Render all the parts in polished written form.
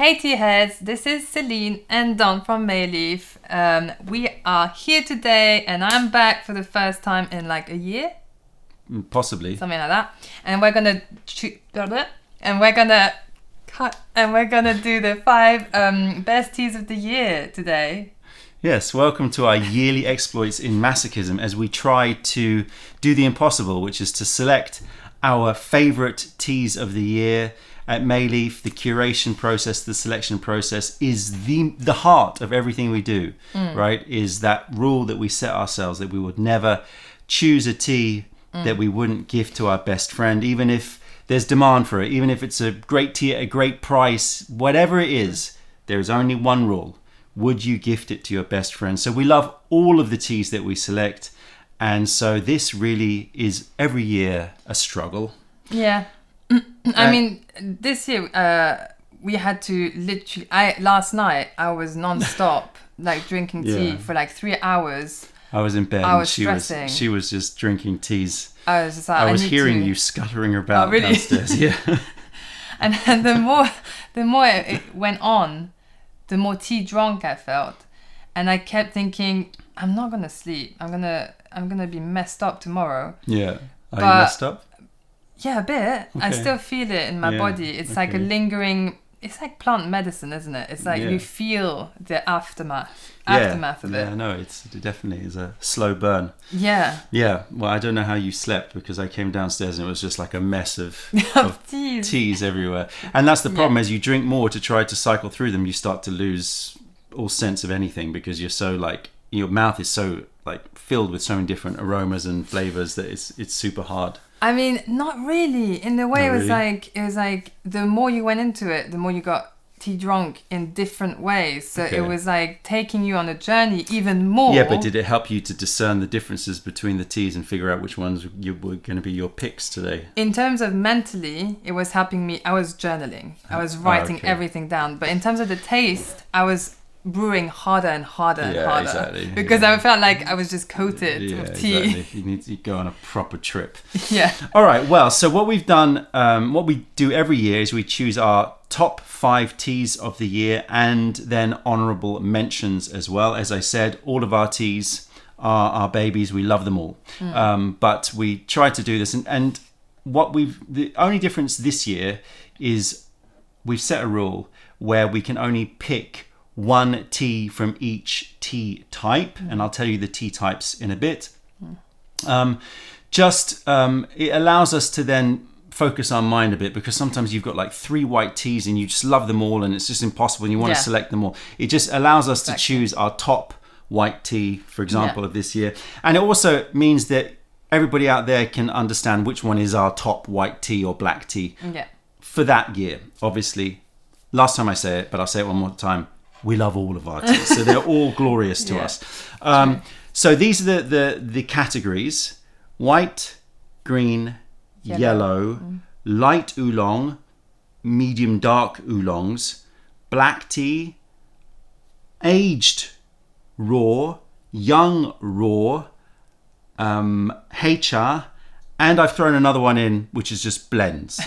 Hey tea heads, this is Celine and Don from Mayleaf. We are here today and I'm back for the first time in like a year. Possibly. Something like that. And we're gonna do the 5 best teas of the year today. Yes, welcome to our yearly exploits in masochism as we try to do the impossible, which is to select our favourite teas of the year. At Mayleaf, the curation process, the selection process is the heart of everything we do, right? Is that rule that we set ourselves that we would never choose a tea that we wouldn't gift to our best friend, even if there's demand for it, even if it's a great tea at a great price, whatever it is, there is only one rule. Would you gift it to your best friend? So we love all of the teas that we select. And so this really is every year a struggle. Yeah. I mean, this year we had to literally. Last night I was non-stop like drinking tea for like 3 hours. I was in bed. I was and stressing. She was just drinking teas. I was just like, I was hearing you scuttering about downstairs. Yeah. and the more it went on, the more tea drunk I felt, and I kept thinking, I'm not gonna sleep. I'm gonna be messed up tomorrow. Yeah. Are you messed up? Yeah, a bit. Okay. I still feel it in my body. It's like a lingering. It's like plant medicine, isn't it? It's like you feel the aftermath of it. Yeah, no, it definitely is a slow burn. Yeah. Yeah. Well, I don't know how you slept because I came downstairs and it was just like a mess of teas everywhere. And that's the problem: as you drink more to try to cycle through them, you start to lose all sense of anything because you're so like your mouth is so like filled with so many different aromas and flavors that it's super hard. I mean, not really. In the way, it was like the more you went into it, the more you got tea drunk in different ways. So it was like taking you on a journey even more. Yeah, but did it help you to discern the differences between the teas and figure out which ones were going to be your picks today? In terms of mentally, it was helping me. I was journaling. I was writing everything down. But in terms of the taste, I was brewing harder and harder and harder. Exactly. Because I felt like I was just coated with tea. Exactly. You need to go on a proper trip. Yeah. All right. Well, so what we've done, what we do every year is we choose our top 5 teas of the year and then honourable mentions as well. As I said, all of our teas are our babies. We love them all. But we try to do this. And the only difference this year is we've set a rule where we can only pick one tea from each tea type, and I'll tell you the tea types in a bit. It allows us to then focus our mind a bit, because sometimes you've got like 3 white teas and you just love them all and it's just impossible and you want to select them all. It just allows us to choose our top white tea, for example, of this year. And it also means that everybody out there can understand which one is our top white tea or black tea for that year. Obviously, last time I say it, but I'll say it one more time. We love all of our teas, so they're all glorious to us. So these are the categories: white, green, yellow, light oolong, medium dark oolongs, black tea, aged raw, young raw, heicha, and I've thrown another one in, which is just blends.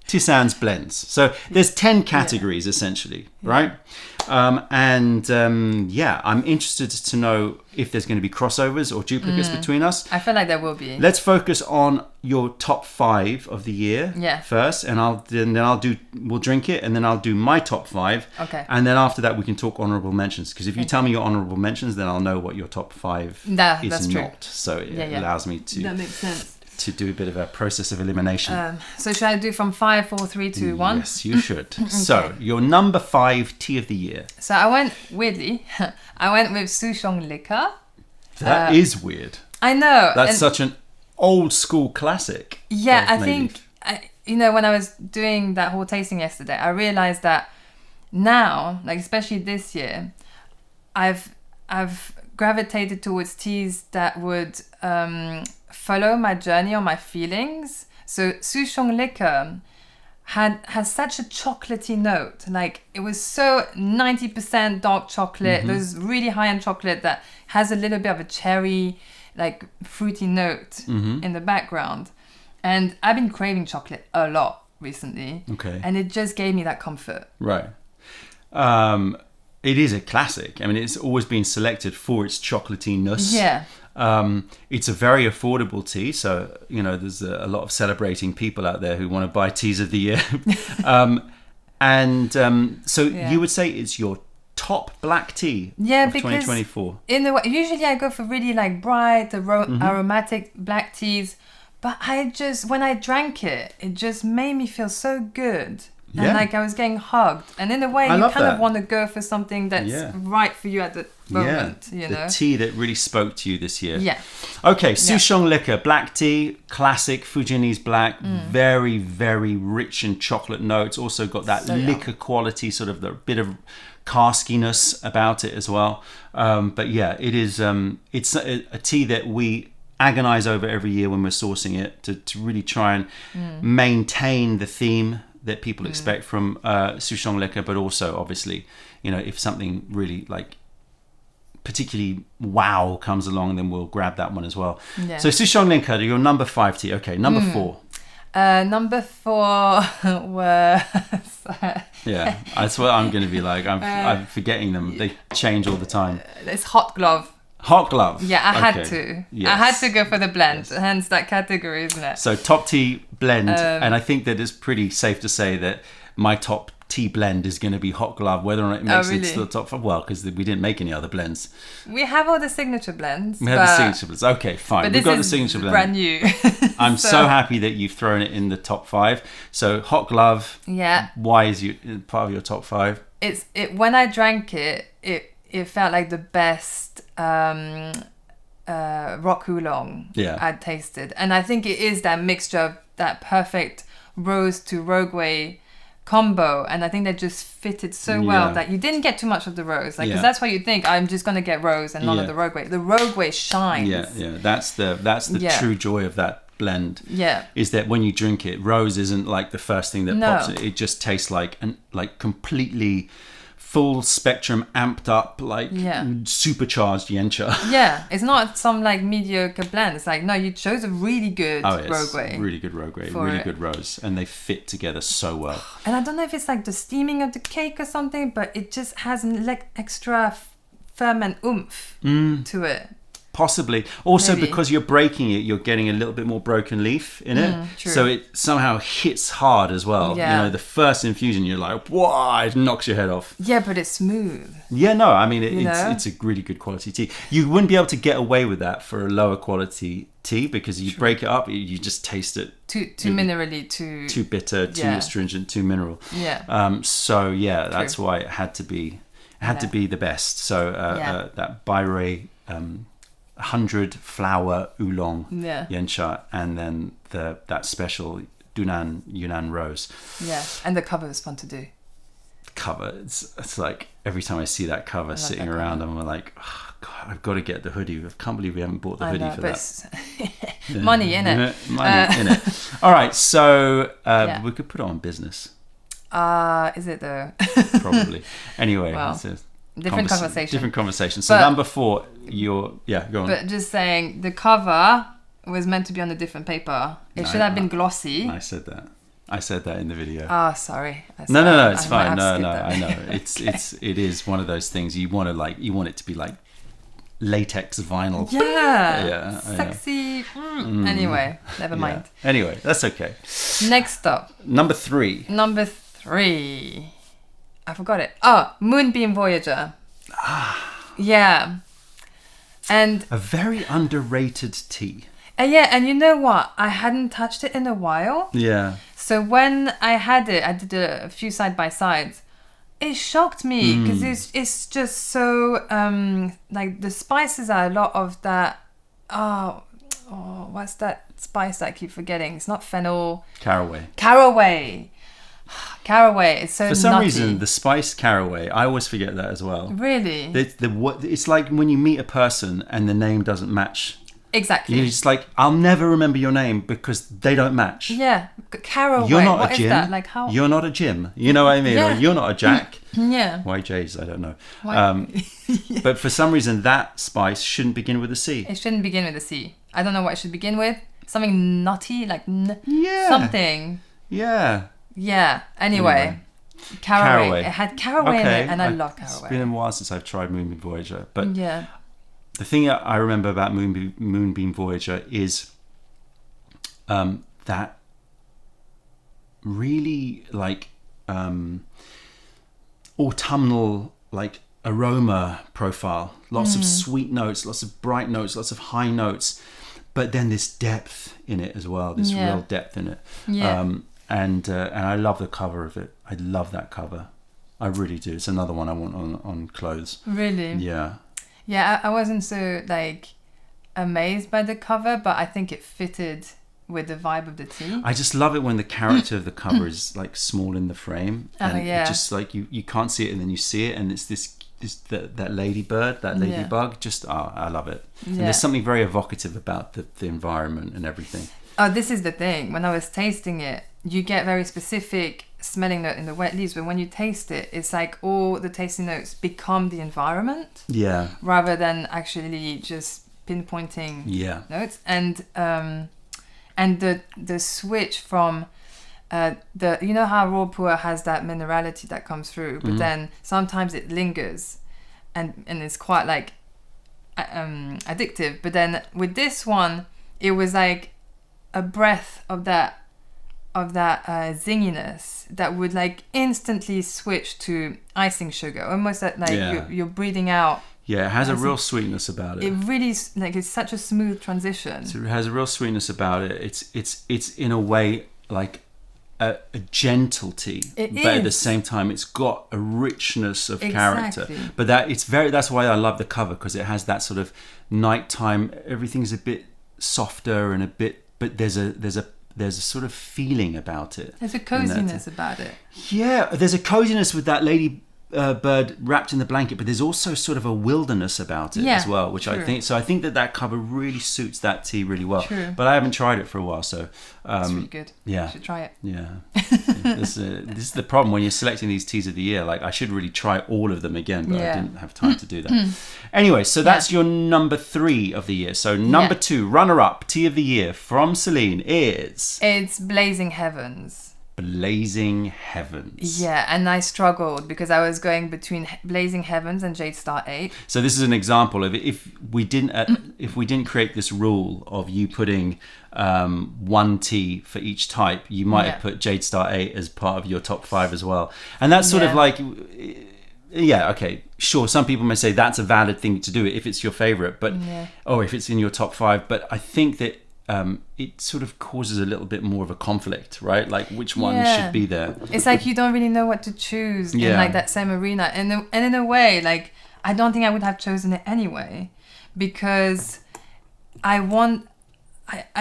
Tisane's blends. So there's 10 categories essentially, right? I'm interested to know if there's going to be crossovers or duplicates between us. I feel like there will be. Let's focus on your top 5 of the year first, and we'll drink it, and then I'll do my top 5. Okay. And then after that, we can talk honourable mentions, because if you tell me your honourable mentions, then I'll know what your top 5 is that's true. not. So it allows me to. That makes sense. To do a bit of a process of elimination. So should I do from 5, 4, 3, 2, 1? Yes, you should. So your number 5 tea of the year. So I went with Souchong liquor. That is weird. I know. That's such an old school classic. Yeah, I think when I was doing that whole tasting yesterday, I realized that now, like especially this year, I've gravitated towards teas that would follow my journey or my feelings. So Souchong liquor has such a chocolatey note. Like it was so 90% dark chocolate. There's really high-end chocolate that has a little bit of a cherry, like fruity note in the background. And I've been craving chocolate a lot recently. Okay. And it just gave me that comfort. Right. It is a classic. I mean, it's always been selected for its chocolatiness. Yeah. It's a very affordable tea, so there's a lot of celebrating people out there who want to buy teas of the year. So you would say it's your top black tea of 2024? In the way, usually I go for really like bright, aromatic black teas, but when I drank it, it just made me feel so good. And like I was getting hugged. And in a way, you kind of want to go for something that's right for you at the moment. The tea that really spoke to you this year. Yeah. Okay, Souchong liquor, black tea, classic Fujianese black, very, very rich in chocolate notes. Also got that liquor quality, sort of the bit of caskiness about it as well. But yeah, it is. It's a tea that we agonize over every year when we're sourcing it to really try and maintain the theme that people expect from Souchong liquor, but also obviously, if something really like particularly wow comes along, then we'll grab that one as well. Yeah. So Souchong liquor, your number 5 tea. Okay, number 4. Number 4 was yeah, that's what I'm going to be like. I'm forgetting them. They change all the time. It's Hot Glove. Hot Glove. Yeah, I had to. Yes. I had to go for the blend, hence that category, isn't it? So top tea blend, and I think that it's pretty safe to say that my top tea blend is going to be Hot Glove, whether or not it makes it to the top 5. Well, because we didn't make any other blends. We have all the signature blends. We have the signature blends. Okay, fine. But We've got the signature blend. Brand new. I'm so happy that you've thrown it in the top 5. So Hot Glove. Yeah. Why is part of your top 5? When I drank it felt like the best rock oolong I'd tasted, and I think it is that mixture of that perfect rose to rogueway combo, and I think they just fitted so well that you didn't get too much of the rose, because that's why you think I'm just gonna get rose and none of the rogueway. The rogueway shines. That's the true joy of that blend. Is that when you drink it, rose isn't like the first thing that pops it just tastes like completely full spectrum, amped up, supercharged yencha. It's not some like mediocre blend. It's like, no, you chose a really good rogueway. Really good rogueway, really good rose, and they fit together so well. And I don't know if it's like the steaming of the cake or something, but it just has like extra ferment oomph to it. Possibly. Also, because you're breaking it, you're getting a little bit more broken leaf in it. True. So it somehow hits hard as well. Yeah. The first infusion, you're like, whoa, it knocks your head off. Yeah, but it's smooth. Yeah, no, I mean, it's a really good quality tea. You wouldn't be able to get away with that for a lower quality tea, because you break it up, you just taste it. Too minerally, too bitter, too astringent, too mineral. Yeah. That's why it had to be the best. So that Bairei 100 flower oolong yencha, and then that special Yunnan rose. Yeah, and the cover was fun to do. Cover, it's like every time I see that cover sitting around, I'm like, oh, God, I've got to get the hoodie. I can't believe we haven't bought the hoodie for that. Money in it. Money in it. All right, so we could put it on business. Is it though? Probably. Anyway, different conversation. So number 4, go on. But just saying, the cover was meant to be on a different paper. It should have been glossy. I said that in the video. Oh, sorry. No, it's fine. No, I know. It is one of those things you want it to be like latex vinyl. Yeah. Sexy. Anyway, never mind. Anyway, that's okay. Next up. Number 3. I forgot it. Oh, Moonbeam Voyager. Yeah. And a very underrated tea. And you know what? I hadn't touched it in a while. Yeah. So when I had it, I did a few side-by-sides. It shocked me because it's just so, like the spices are a lot of that, what's that spice that I keep forgetting? It's not fennel. Caraway. It's so for some nutty. reason the spice caraway, I always forget that as well. Really? It's like when you meet a person and the name doesn't match. Exactly. You're just like, I'll never remember your name because they don't match. Yeah. Caraway. You're not what a Jim. Is that? Like how? You're not a Jim. You know what I mean? Yeah. Or you're not a Jack. Yeah. Why J's? I don't know. But for some reason that spice shouldn't begin with a C. It shouldn't begin with a C. I don't know what it should begin with. Something nutty, like something. Yeah. Yeah. Anyway. Caraway. It had caraway in it, and I love caraway. It's been a while since I've tried Moonbeam Voyager, but yeah, the thing I remember about Moonbeam Voyager is that really like autumnal like aroma profile. Lots of sweet notes, lots of bright notes, lots of high notes, but then this depth in it as well. This real depth in it. Yeah. And I love the cover of it. I love that cover. I really do. It's another one I want on clothes. Really? Yeah. Yeah, I wasn't so like amazed by the cover, but I think it fitted with the vibe of the tee. I just love it when the character of the cover is like small in the frame, and it just like you can't see it and then you see it, and it's that ladybird, that ladybug. Just I love it. Yeah. And there's something very evocative about the environment and everything. Oh, this is the thing. When I was tasting it, you get very specific smelling note in the wet leaves, but when you taste it, it's like all the tasting notes become the environment. Yeah. Rather than actually just pinpointing notes. And the switch from you know how raw pour has that minerality that comes through, but then sometimes it lingers and it's quite like addictive. But then with this one, it was like a breath of that zinginess that would like instantly switch to icing sugar, almost like you're breathing out. Yeah, it has a real sweetness about it. It really like it's such a smooth transition. So it has a real sweetness about it. It's in a way like a gentle tea, but at the same time it's got a richness of character. But that's why I love the cover, because it has that sort of nighttime. Everything's a bit softer and but there's a sort of feeling about it. There's a coziness about it. Yeah, there's a coziness with that lady bird wrapped in the blanket, but there's also sort of a wilderness about it as well, which I think that cover really suits that tea really well. True. But I haven't tried it for a while, so it's really good. Yeah, you should try it. Yeah. This is the problem when you're selecting these teas of the year. Like I should really try all of them again, but I didn't have time to do that. Anyway, so that's your number 3 of the year. So number 2, runner-up tea of the year from Celine is it's Blazing Heavens. Blazing Heavens. Yeah, and I struggled because I was going between Blazing Heavens and Jade Star 8. So this is an example of if we didn't create this rule of you putting one tea for each type, you might have put Jade Star 8 as part of your top 5 as well. And that's sort of like, yeah, okay, sure. Some people may say that's a valid thing to do if it's your favorite, but or if it's in your top 5. But I think that it sort of causes a little bit more of a conflict, right? Like which one should be there. It's like you don't really know what to choose in like that same arena. And in a way, like I don't think I would have chosen it anyway, because I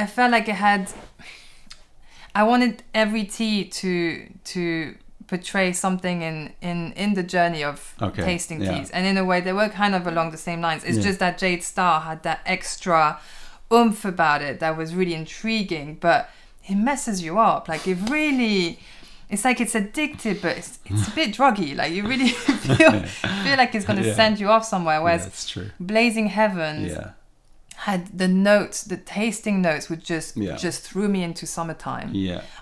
felt like I wanted every tea to portray something in the journey of tasting teas. And in a way, they were kind of along the same lines. It's just that Jade Star had that extra oomph about it that was really intriguing, but it messes you up. Like it really, it's like it's addictive, but it's a bit druggy. Like you really feel like it's going to send you off somewhere. Whereas that's true. Blazing Heavens had the notes, the tasting notes would just threw me into summertime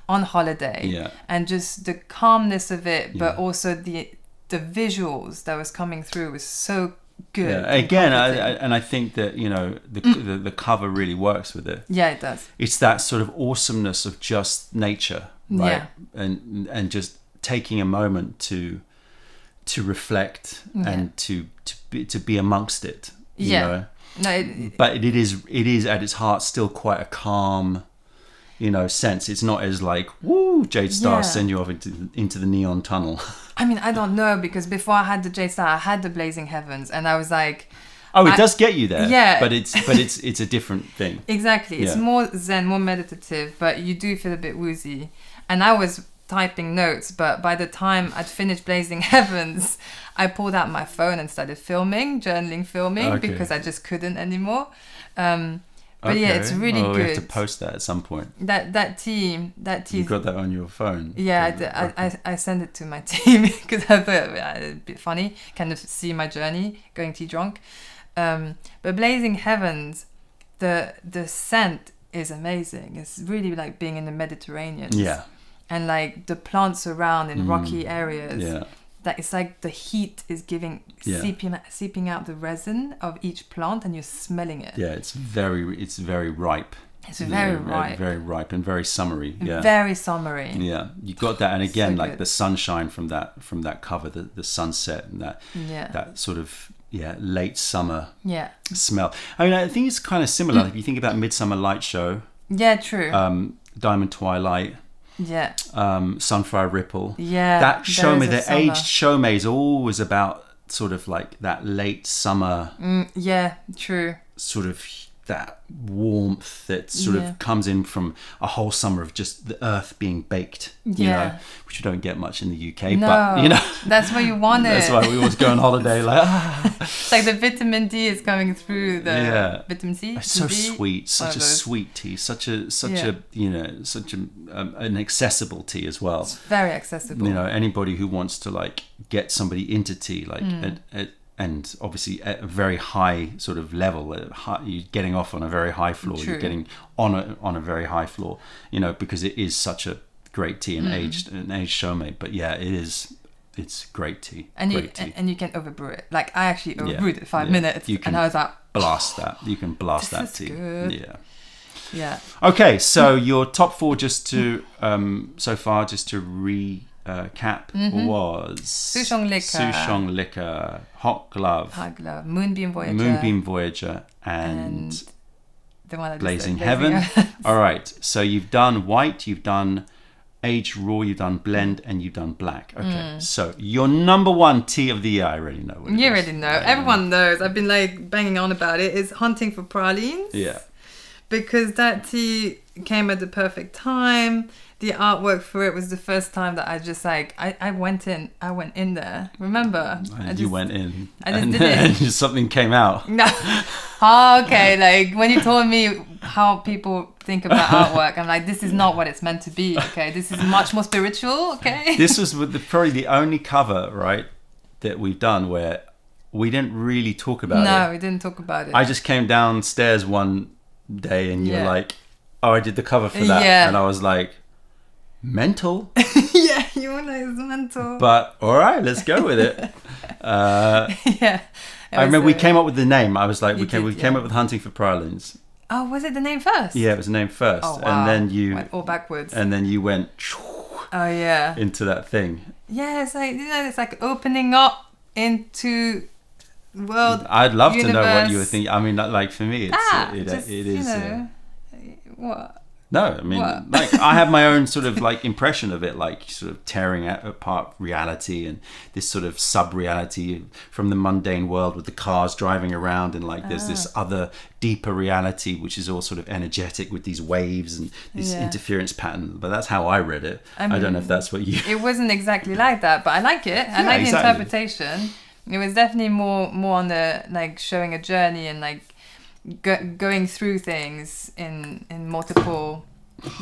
on holiday, and just the calmness of it, but also the visuals that was coming through was so good. Yeah. Again, I think that the cover really works with it. Yeah, it does. It's that sort of awesomeness of just nature, right? And just taking a moment to reflect and to be amongst it. You know? No, but it is at its heart still quite a calm, sense. It's not as like, woo, Jade Star send you off into the neon tunnel. I mean, I don't know, because before I had the Jade Star, I had the Blazing Heavens, and I was like, oh, it does get you there. Yeah, but it's a different thing. Exactly, it's more zen, more meditative, but you do feel a bit woozy. And I was typing notes, but by the time I'd finished Blazing Heavens, I pulled out my phone and started journaling filming, because I just couldn't anymore. But it's really good. We have to post that at some point. That tea. You got that on your phone? Yeah, I sent it to my team because I thought it was a bit funny, kind of see my journey going tea drunk. But Blazing Heavens, the scent is amazing. It's really like being in the Mediterranean. Yeah. and like the plants around in rocky areas. Yeah. That it's like the heat is seeping out the resin of each plant, and you're smelling it. Yeah, it's very ripe. It's very ripe. Very ripe and very summery. Yeah. Very summery. Yeah, you got that, and again, So like good. the sunshine from that cover, the sunset, and that sort of late summer smell. I mean, I think it's kind of similar. If you think about Midsummer Light Show, true. Diamond Twilight, Sunflower Ripple, that Chaumet, the aged Chaumet is always about sort of like that late summer. True. Sort of that warmth that sort of comes in from a whole summer of just the earth being baked, you know, which we don't get much in the UK, but you know, that's why you want it. That's why we always go on holiday like It's like the vitamin D is coming through the vitamin C. It's so sweet, such a sweet tea, such a you know, such an accessible tea as well. It's very accessible. You know, anybody who wants to like get somebody into tea, like and obviously at a very high sort of level, you're getting off on a very high floor. True. You're getting on a very high floor, you know, because it is such a great tea, an aged Chaumet. But yeah, it's great tea. And you can overbrew it. Like I actually overbrewed it 5 minutes, and I was like, blast that. You can blast that tea. Good. Yeah. Okay, so your top 4, just to so far, just to recap, was Souchong Liquor, Hot Glove, Moonbeam Voyager, and the one I Blazing Heaven. All right, so you've done white, you've done aged raw, you've done blend, and you've done black. Okay, so your number 1 tea of the year, I already know what it is. You already know. Everyone knows. I've been like banging on about it. Is Hunting for Pralines. Yeah. Because that tea came at the perfect time. The artwork for it was the first time that I just like I went in there. Remember? You went in. I just did it. And something came out. No. Oh, okay. Like when you told me how people think about artwork, I'm like, this is not what it's meant to be. Okay, this is much more spiritual. Okay. This was probably the only cover, right, that we've done where we didn't really talk about it. No, we didn't talk about it. I just came downstairs one day and you're like, oh, I did the cover for that. And I was like, mental. Yeah, you were like, it's mental. But all right, let's go with it. I remember we came up with the name. I was like, we came up with Hunting for Pralines. Oh, was it the name first? Yeah, it was the name first. Oh, wow. And then you went all backwards. And then you went into that thing. Yeah, it's like, you know, it's like opening up into world. I'd love universe. to know what you were thinking. I mean, like for me, it is. You know, what? No, I mean, like I have my own sort of like impression of it, like sort of tearing apart reality and this sort of sub-reality from the mundane world with the cars driving around, and like there's this other deeper reality which is all sort of energetic with these waves and this interference pattern. But that's how I read it. I don't know if that's what you. It wasn't exactly like that, but I like it. I like the interpretation. It was definitely more on the like showing a journey and like going through things in multiple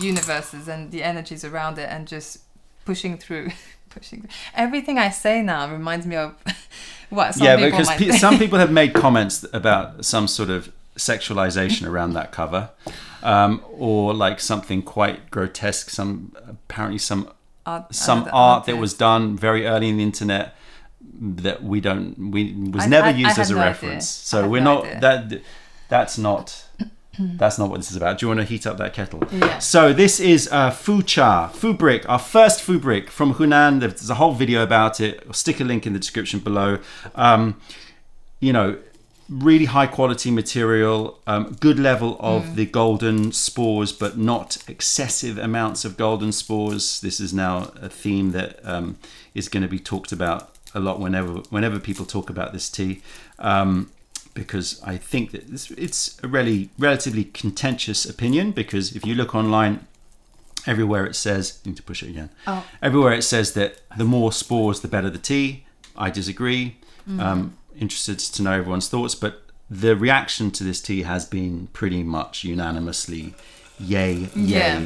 universes and the energies around it, and just pushing through. Everything I say now reminds me of what some people might think. Some people have made comments about some sort of sexualization around that cover, or like something quite grotesque. Some art that was done very early in the internet that was never used as a reference. So we're not That's not what this is about. Do you want to heat up that kettle? Yeah. So this is Phu brick, our first Phu brick from Hunan. There's a whole video about it. I'll stick a link in the description below. You know, really high quality material, good level of the golden spores, but not excessive amounts of golden spores. This is now a theme that is going to be talked about a lot whenever people talk about this tea. Because I think that it's a relatively contentious opinion, because if you look online, everywhere it says, I need to push it again. Everywhere it says that the more spores, the better the tea. I disagree. Interested to know everyone's thoughts, but the reaction to this tea has been pretty much unanimously yay. Yeah.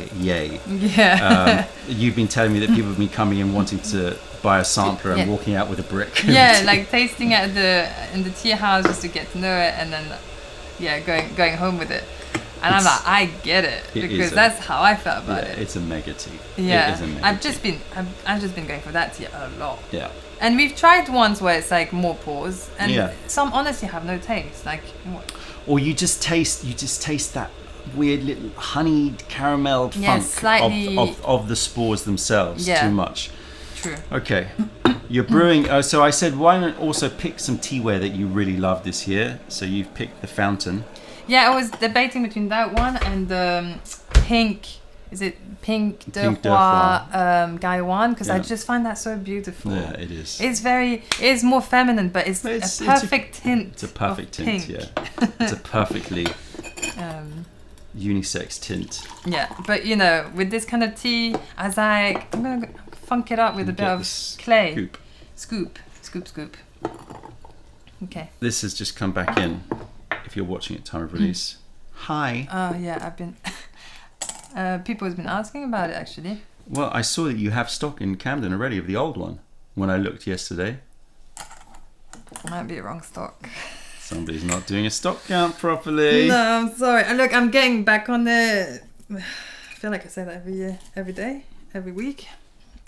You've been telling me that people have been coming in wanting to buy a sampler and walking out with a brick. Yeah, like tasting in the tea house just to get to know it, and then going home with it. And I'm like, I get it because that's how I felt about it. It's a mega tea. Yeah, it is a mega I've just been going for that tea a lot. Yeah. And we've tried ones where it's like more pause, and some honestly have no taste. Like, what? Or you just taste that weird little honeyed caramel funk slightly of the spores themselves. Too much. True. Okay. You're brewing. So I said, why not also pick some teaware that you really love this year? So you've picked the Fountain. Yeah, I was debating between that one and the pink. Is it Pink de Roi Gaiwan? Because I just find that so beautiful. Yeah, it is. It's more feminine, but it's a perfect tint. It's a perfect tint, pink. yeah. It's a perfectly unisex tint. Yeah, but with this kind of tea, I'm gonna funk it up with a bit of clay. Scoop. Okay. This has just come back in. If you're watching at time of release. Hi. Oh yeah, I've been. People have been asking about it actually. Well, I saw that you have stock in Camden already of the old one when I looked yesterday. Might be a wrong stock. Somebody's not doing a stock count properly. No, I'm sorry. Look, I'm getting back on there. I feel like I say that every year, every day, every week.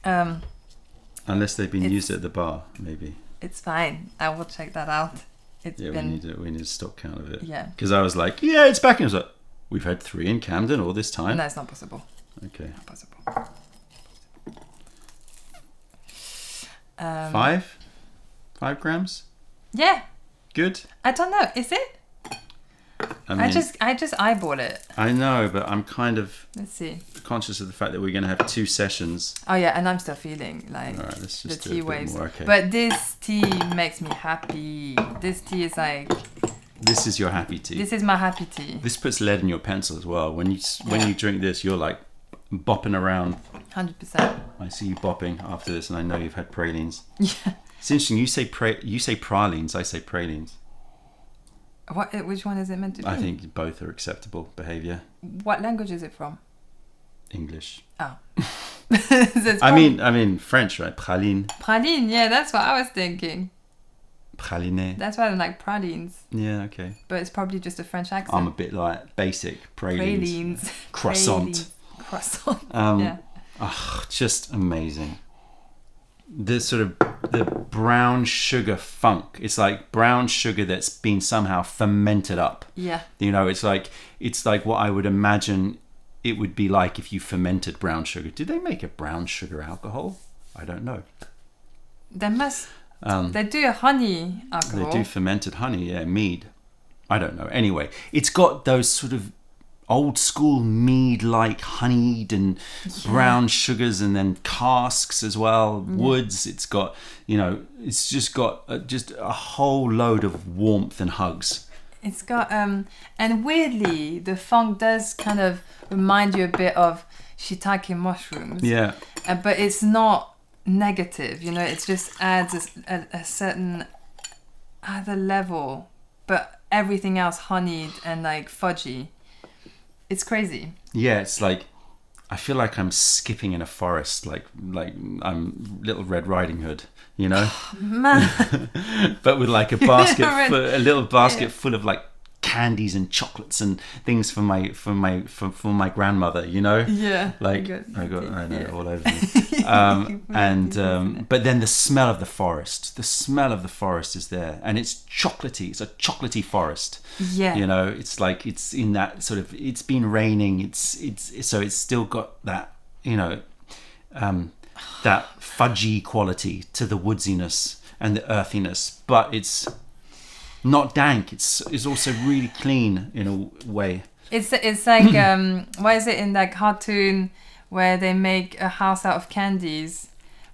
Unless they've been used at the bar, maybe. It's fine. I will check that out. We need a stock count of it. Yeah. Because I was like, yeah, it's back. And I was like, we've had 3 in Camden all this time. No, it's not possible. Okay. Not possible. 5 grams? Yeah. Good? I don't know. Is it? I just eyeball it. I know, but I'm kind of conscious of the fact that we're going to have 2 sessions. Oh yeah, and I'm still feeling like let's just the tea waves. Okay. But this tea makes me happy. This tea is like... This is your happy tea. This is my happy tea. This puts lead in your pencil as well. When you drink this, you're like bopping around. 100%. I see you bopping after this, and I know you've had pralines. Yeah. It's interesting. You say pralines. I say pralines. Which one is it meant to be? I think both are acceptable behaviour. What language is it from? English. Oh. I mean French, right? Praline. Praline, yeah, that's what I was thinking. Praline. That's why I like pralines. Yeah, okay. But it's probably just a French accent. I'm a bit like basic pralines. Croissant. Croissant. Yeah. Oh, just amazing. The brown sugar funk. It's like brown sugar that's been somehow fermented up. Yeah. It's like what I would imagine it would be like if you fermented brown sugar. Do they make a brown sugar alcohol? I don't know. They must. They do a honey alcohol. They do fermented honey, yeah, mead. I don't know. Anyway, it's got those sort of old school mead-like honeyed and brown sugars, and then casks as well, woods. It's got, it's just got just a whole load of warmth and hugs. It's got, and weirdly, the funk does kind of remind you a bit of shiitake mushrooms. Yeah. But it's not negative, it just adds a certain other level, but everything else honeyed and like fudgy. It's crazy. Yeah, it's like I feel like I'm skipping in a forest, like I'm Little Red Riding Hood, Man. But with like a little basket full of like candies and chocolates and things for my grandmother, Yeah. Like I know all over me. But then the smell of the forest is there, and it's chocolatey. It's a chocolatey forest. Yeah. It's like it's in that sort of. It's been raining. It's so it's still got that that fudgy quality to the woodsiness and the earthiness, but it's not dank. It's also really clean in a way. It's like why is it in that cartoon where they make a house out of candies,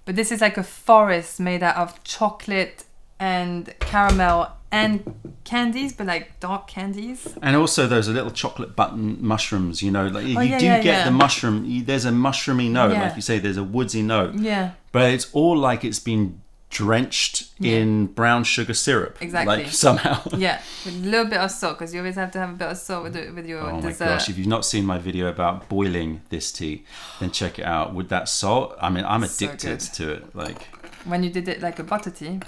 but this is like a forest made out of chocolate and caramel and candies, but like dark candies. And also those little chocolate button mushrooms, like you get the mushroom. There's a mushroomy note, like you say. There's a woodsy note. Yeah. But it's all like it's been drenched in brown sugar syrup. Exactly. Like somehow. Yeah, with a little bit of salt, because you always have to have a bit of salt with your dessert. Oh my gosh, if you've not seen my video about boiling this tea, then check it out. With that salt, I mean, I'm addicted to it. Like when you did it like a butter tea.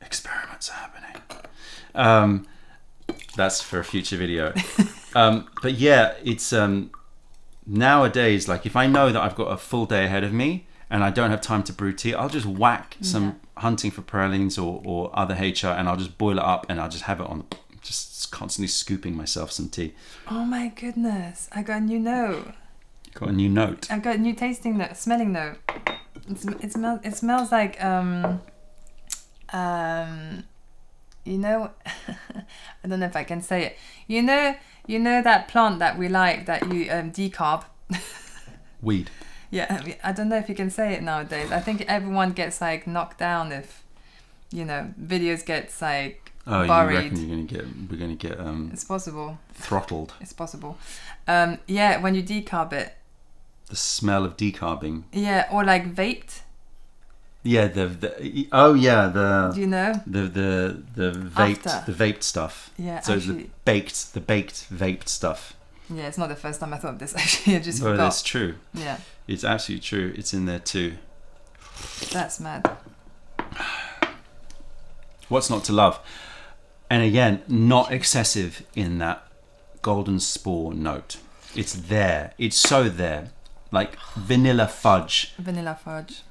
Experiments are happening. That's for a future video. But yeah, it's nowadays, like if I know that I've got a full day ahead of me and I don't have time to brew tea, I'll just whack some hunting for pralines or other HR, and I'll just boil it up and I'll just have it on, just constantly scooping myself some tea. Oh my goodness, I got a new note. Got a new note. I've got a new tasting note, smelling note. It smells like you know, I don't know if I can say it. You know that plant that we like that you decarb. Weed. Yeah, I don't know if you can say it nowadays. I think everyone gets like knocked down if, videos gets like buried. You reckon we're gonna get it's possible. Throttled. It's possible. Yeah, when you decarb it. The smell of decarbing. Yeah, or like vaped. Yeah, the Do you know? the vaped After. the vaped stuff. Yeah, so actually, it's the baked vaped stuff. Yeah, it's not the first time I thought of this. Actually, I just Oh, forgot. that's true. Yeah, it's absolutely true. It's in there too. that's mad. What's not to love? And again, not excessive in that golden spore note. It's there. It's so there. Like vanilla fudge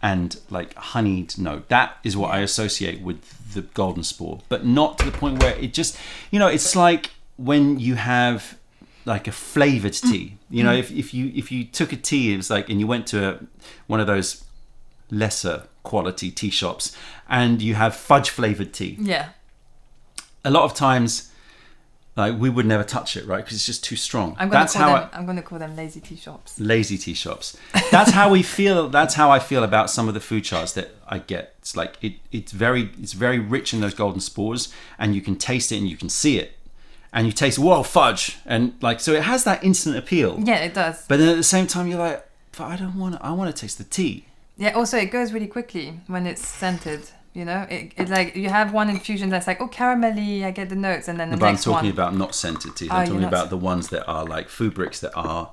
and like honeyed note. That is what I associate with the golden spore, but not to the point where it just, it's like when you have like a flavored tea. If you took a tea, it was like, and you went to one of those lesser quality tea shops and you have fudge flavored tea. Yeah. A lot of times, like, we would never touch it, right? Because it's just too strong. I'm going to call them lazy tea shops. Lazy tea shops. That's how we feel. That's how I feel about some of the food charts that I get. It's like it's very rich in those golden spores, and you can taste it and you can see it, and you taste fudge, and like, so it has that instant appeal. Yeah, it does. But then at the same time, you're like, but I want to taste the tea. Yeah. Also, it goes really quickly when it's scented. It like you have one infusion that's like, caramelly, I get the notes, and then the next one. I'm talking about not scented tea. I'm talking about the ones that are like food bricks that are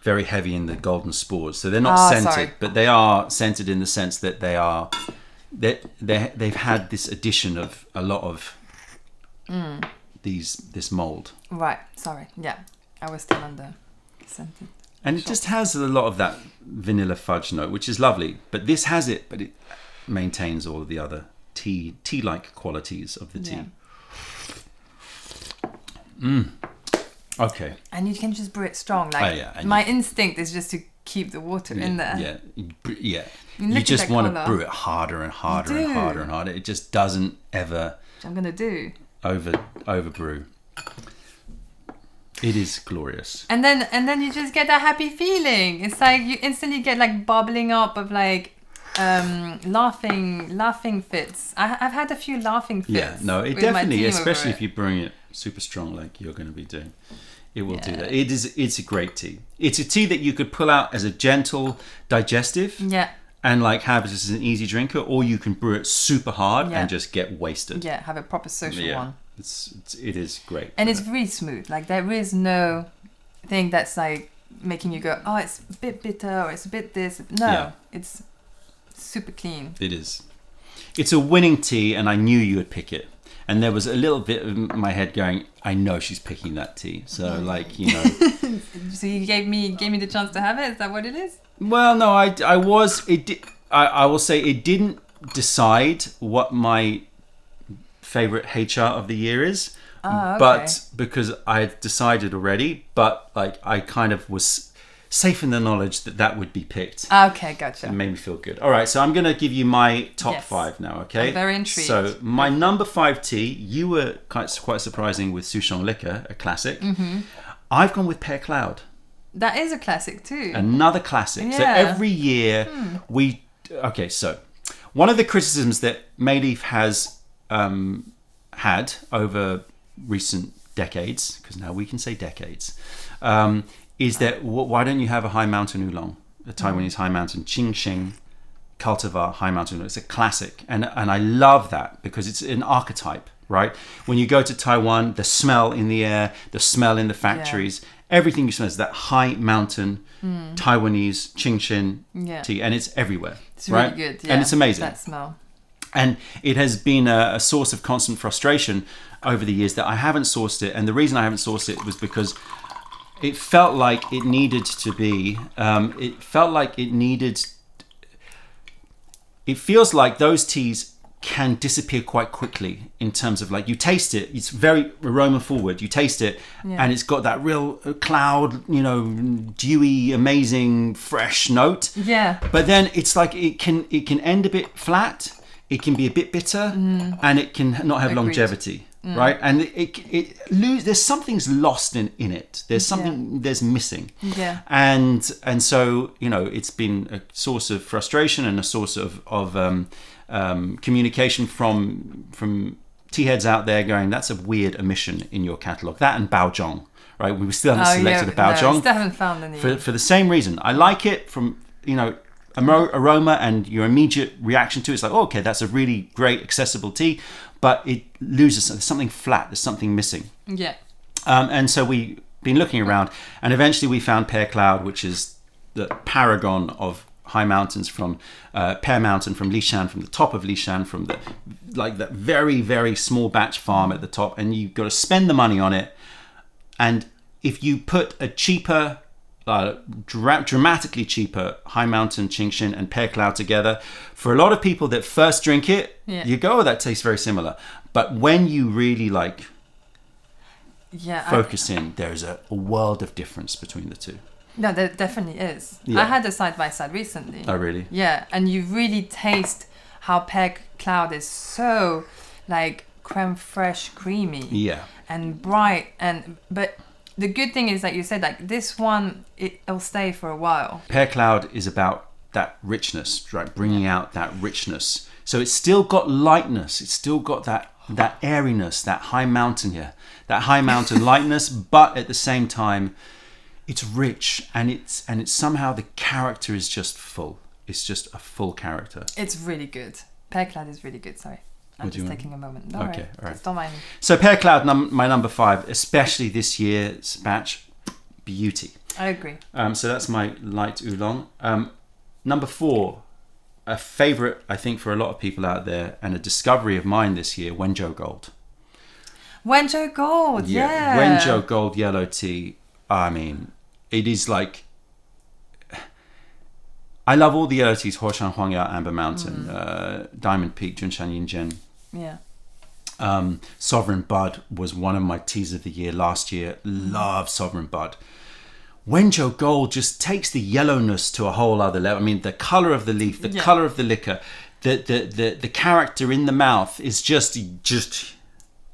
very heavy in the golden spores. So they're not scented, but they are scented in the sense that they've had this addition of a lot of this mold. Right. Sorry. Yeah, I was still under scented. And it just has a lot of that vanilla fudge note, which is lovely. But this has it, but it maintains all of the other tea-like qualities of the tea. Okay. And you can just brew it strong. Like my instinct is just to keep the water in there. Yeah. You just want to brew it harder and harder and harder and harder. It just doesn't ever. Which I'm gonna do. Over brew. It is glorious. And then you just get that happy feeling. It's like you instantly get like bubbling up of like. Laughing fits. I've had a few laughing fits. Yeah, no, it definitely, especially if you bring it super strong like you're going to be doing, it will do that. It's a great tea. It's a tea that you could pull out as a gentle digestive. Yeah. And like have it as an easy drinker, or you can brew it super hard and just get wasted. Yeah, have a proper social one. It is great. And it's really smooth. Like there is no thing that's like making you go, oh, it's a bit bitter or it's a bit this. No, it's super clean. It is. It's a winning tea, and I knew you would pick it. And there was a little bit of my head going, I know she's picking that tea. So like, So you gave me the chance to have it? Is that what it is? Well, no, I will say it didn't decide what my favorite HR of the year is. Oh, okay. But because I had decided already, but like I kind of was safe in the knowledge that would be picked. Okay, gotcha. It made me feel good. All right, so I'm going to give you my top 5 now, okay? I'm very intrigued. So my number 5 tea, you were quite surprising with Souchong Liquor, a classic. Mm-hmm. I've gone with Pear Cloud. That is a classic too. Another classic. Yeah. So every year we... Okay, so one of the criticisms that Mayleaf has had over recent decades, because now we can say decades, is that why don't you have a high mountain oolong, a Taiwanese high mountain Qingxing cultivar high mountain oolong? It's a classic, and I love that because it's an archetype, right? When you go to Taiwan, the smell in the air, the smell in the factories, everything you smell is that high mountain Taiwanese Qingxing tea, and it's everywhere. It's really good, and it's amazing. That smell. And it has been a source of constant frustration over the years that I haven't sourced it. And the reason I haven't sourced it was because it felt like it needed to be, it feels like those teas can disappear quite quickly in terms of like, you taste it, it's very aroma forward, you taste it, and it's got that real cloud, dewy, amazing, fresh note. Yeah. But then it's like it can end a bit flat, it can be a bit bitter, and it can not have longevity. Right, and there's something's lost in it. There's something there's missing. Yeah, and so it's been a source of frustration and a source of communication from tea heads out there going, that's a weird omission in your catalogue. That and Baozhong, right? We still haven't selected a Baozhong. No, still haven't found any. For the same reason, I like it from aroma and your immediate reaction to it. It's like, okay, that's a really great accessible tea. But it loses, there's something flat, there's something missing. Yeah. And so we've been looking around, and eventually we found Pear Cloud, which is the paragon of high mountains from Pear Mountain, from Lishan, from the top of Lishan, from that very, very small batch farm at the top. And you've got to spend the money on it. And if you put a cheaper, dramatically cheaper High Mountain, Qingshin and Pear Cloud together, for a lot of people that first drink it, you go, oh, that tastes very similar. But when you really focus in, there's a world of difference between the two. No, there definitely is. Yeah. I had a side by side recently. Oh, really? Yeah, and you really taste how Pear Cloud is so like creme fraiche, creamy. Yeah. And bright, but the good thing is that you said like this one, it'll stay for a while. Pear Cloud is about that richness, right? Bringing out that richness. So it's still got lightness. It's still got that airiness, that high mountain lightness, but at the same time, it's rich and it's somehow the character is just full. It's just a full character. It's really good. Pear Cloud is really good. Sorry. I'm just taking a moment. All right. Don't mind me. So Pear Cloud, my number 5, especially this year's batch, beauty. I agree. So that's my light oolong. Number 4, a favourite, I think, for a lot of people out there, and a discovery of mine this year, Wenzhou Gold. Wenzhou Gold, yeah. Wenzhou Gold yellow tea. I mean, it is like... I love all the yellow teas, Huoshan Huangya, Amber Mountain, Diamond Peak, Junshan Yinzhen. Yeah. Sovereign Bud was one of my teas of the year last year. Love Sovereign Bud. Wenzhou Gold just takes the yellowness to a whole other level. I mean, the colour of the leaf, the colour of the liquor, the character in the mouth is just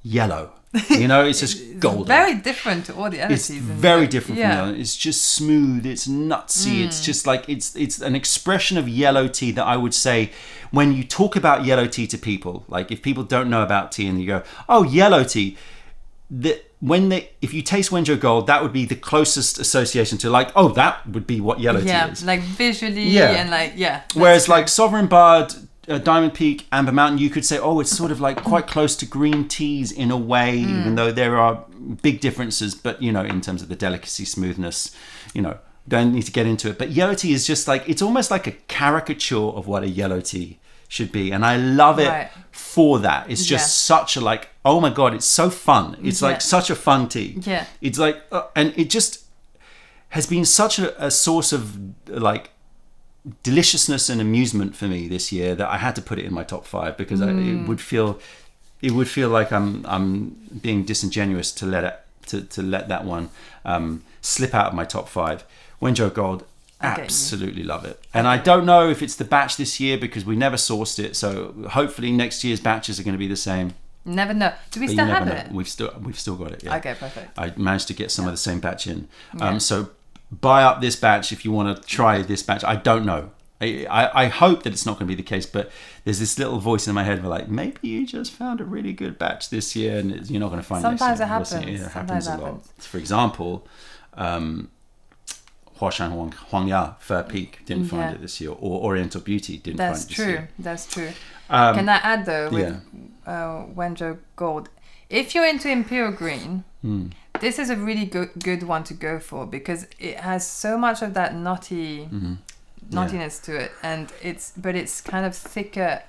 yellow. It's just golden. Very different to all the other It's teas. very different from the other. It's just smooth. It's nutsy. It's just like it's an expression of yellow tea that I would say when you talk about yellow tea to people, like if people don't know about tea and you go, oh, yellow tea, if you taste Wenzhou Gold, that would be the closest association to like, oh, that would be what yellow tea is. Like visually and like, Whereas like Sovereign Bud, Diamond Peak, Amber Mountain, you could say, oh, it's sort of like quite close to green teas in a way, even though there are big differences, but in terms of the delicacy, smoothness, don't need to get into it. But yellow tea is just like, it's almost like a caricature of what a yellow tea should be. And I love it for that. It's just such a like, oh my God, it's so fun. It's like such a fun tea. Yeah. It's like, and it just has been such a source of like, deliciousness and amusement for me this year that I had to put it in my top 5 because it would feel like I'm being disingenuous to let that one slip out of my top 5. Wenzhou Gold, absolutely love it. And I don't know if it's the batch this year because we never sourced it, so hopefully next year's batches are going to be the same. Never know. Do we still have it? We've still got it. Yeah. Okay, perfect. I managed to get some of the same batch in. So buy up this batch if you want to try this batch. I don't know. I hope that it's not going to be the case, but there's this little voice in my head where like, maybe you just found a really good batch this year and you're not going to find it. Sometimes it happens. happens. It happens a lot. For example, Huoshan Huangya, Fur Peak didn't find it this year, or Oriental Beauty didn't find it this year. That's true. Can I add though with Wenzhou Gold, if you're into Imperial Green, this is a really good one to go for because it has so much of that nuttiness to it, and it's kind of thicker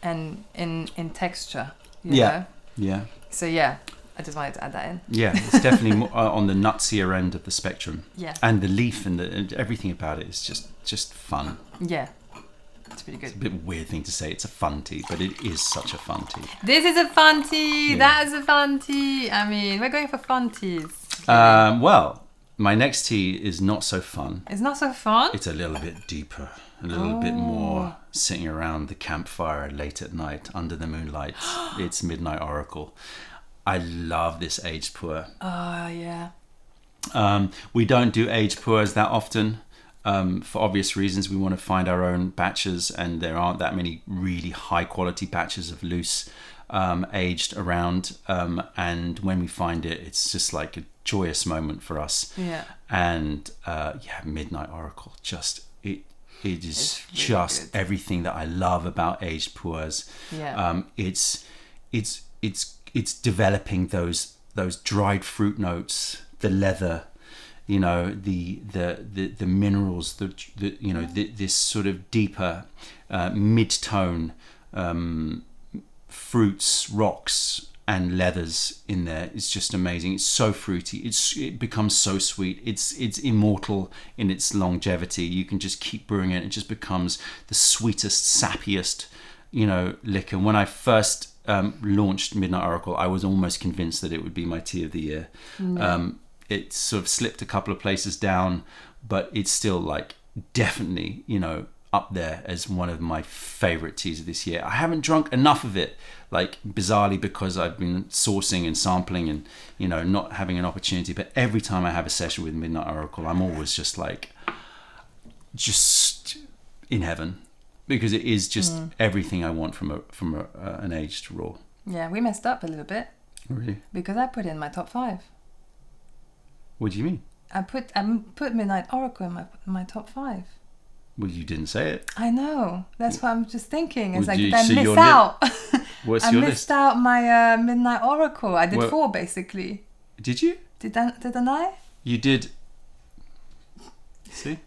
and in texture. Yeah. Yeah. So yeah, I just wanted to add that in. Yeah, it's definitely more, on the nutsier end of the spectrum. Yeah. And the leaf and everything about it is just fun. Yeah. It's pretty good. It's a bit weird thing to say. It's a fun tea, but it is such a fun tea. This is a fun tea. Yeah. That is a fun tea. I mean, we're going for fun teas. Well, my next tea is not so fun. It's not so fun? It's a little bit deeper, a little bit more sitting around the campfire late at night under the moonlight. It's Midnight Oracle. I love this aged pu'er. Oh, yeah. We don't do aged pu'ers that often. For obvious reasons, we want to find our own batches, and there aren't that many really high quality batches of loose aged around. And when we find it, it's just like a joyous moment for us. Yeah. And Midnight Oracle, it is really just good. Everything that I love about aged pu'ers. Yeah. It's developing those dried fruit notes, the leather, the minerals, this sort of deeper mid-tone fruits, rocks, and leathers in there. It's just amazing. It's so fruity. It becomes so sweet. It's immortal in its longevity. You can just keep brewing it. It just becomes the sweetest, sappiest, liquor. When I first launched Midnight Oracle, I was almost convinced that it would be my tea of the year. It sort of slipped a couple of places down, but it's still definitely, up there as one of my favorite teas of this year. I haven't drunk enough of it, bizarrely, because I've been sourcing and sampling and, not having an opportunity. But every time I have a session with Midnight Oracle, I'm always just in heaven, because it is just everything I want from an aged raw. Yeah, we messed up a little bit. Really? Because I put it in my top 5. What do you mean? I put Midnight Oracle in my top 5. Well, you didn't say it. I know. That's what I'm just thinking. It's Would you- did I so miss your out? What's I your missed list? out my Midnight Oracle. I did Well- 4 basically. Did you? Didn't I? You did. See?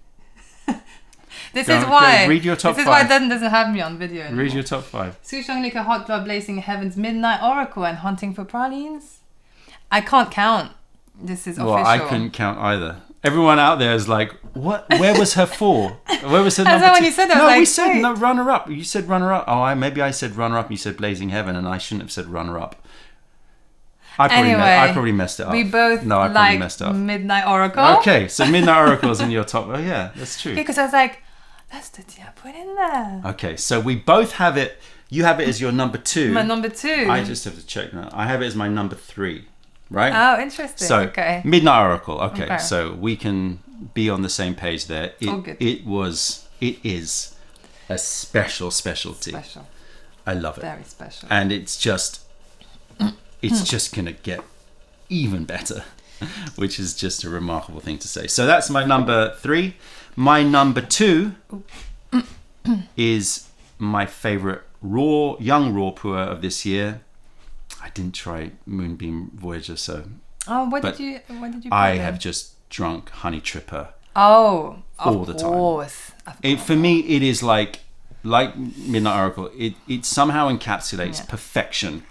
This Go- is why. go read your top This is why 5. Dan doesn't have me on video anymore. Read your top 5. Souchong Liquor, Hot Club, Blazing Heavens, Midnight Oracle, and Hunting for Pralines. I can't count. This is official. Well, I couldn't count either. Everyone out there is like, what? Where was her 4? Where was her number 2? When you said that, I no, was we like, said wait. no, runner-up. You said runner-up. Oh, maybe I said runner-up and you said Blazing Heaven, and I shouldn't have said runner-up. I probably messed it up. We both I probably like messed up. Midnight Oracle. Okay, so Midnight Oracle's in your top. Oh yeah, that's true. Because I was like, that's the tea I put in there. Okay, so we both have it. You have it as your number 2. My number 2. I just have to check now. I have it as my number 3, right? Oh, interesting. So Okay. Midnight Oracle. Okay, Okay. so we can be on the same page there. All good. It is a specialty. Special. I love it, Very special. and it's just gonna get even better, which is just a remarkable thing to say. So that's my number 3. My number 2 is my favorite young raw pu'er of this year. I didn't try Moonbeam Voyager, so What did you put I in? have just drunk Honey Tripper. Oh, all the time. Of course. For me, it is like Midnight Oracle. It somehow encapsulates perfection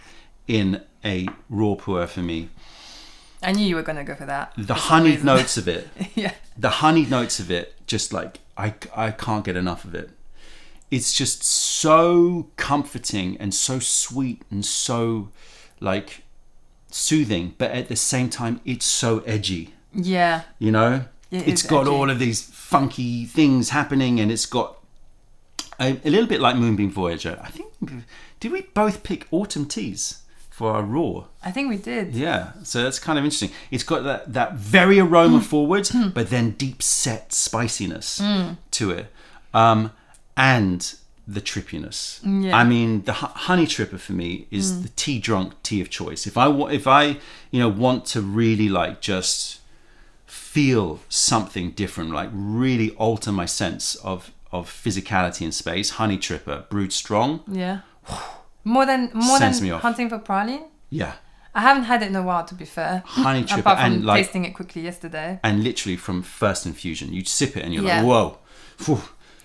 in a raw pu'er for me. I knew you were going to go for that. The honeyed notes of it. Yeah. The honeyed notes of it, just I can't get enough of it. It's just so comforting and so sweet and so soothing, but at the same time it's so edgy. Yeah. It's got edgy. all of these funky things happening, and it's got a little bit like Moonbeam Voyager. I think, did we both pick autumn teas for our raw? I think we did. Yeah, so that's kind of interesting. It's got that very aroma forwards, but then deep set spiciness to it, and the trippiness. Yeah. I mean, the Honey Tripper for me is the tea drunk tea of choice. If I want to really just feel something different, really alter my sense of physicality in space, Honey Tripper brewed strong. Yeah. More than Sends me off. Hunting for Praline. Yeah. I haven't had it in a while, to be fair. Honey Tripper, Apart from and tasting it quickly yesterday. and literally from first infusion, you sip it and you're Yeah. like, whoa, phew,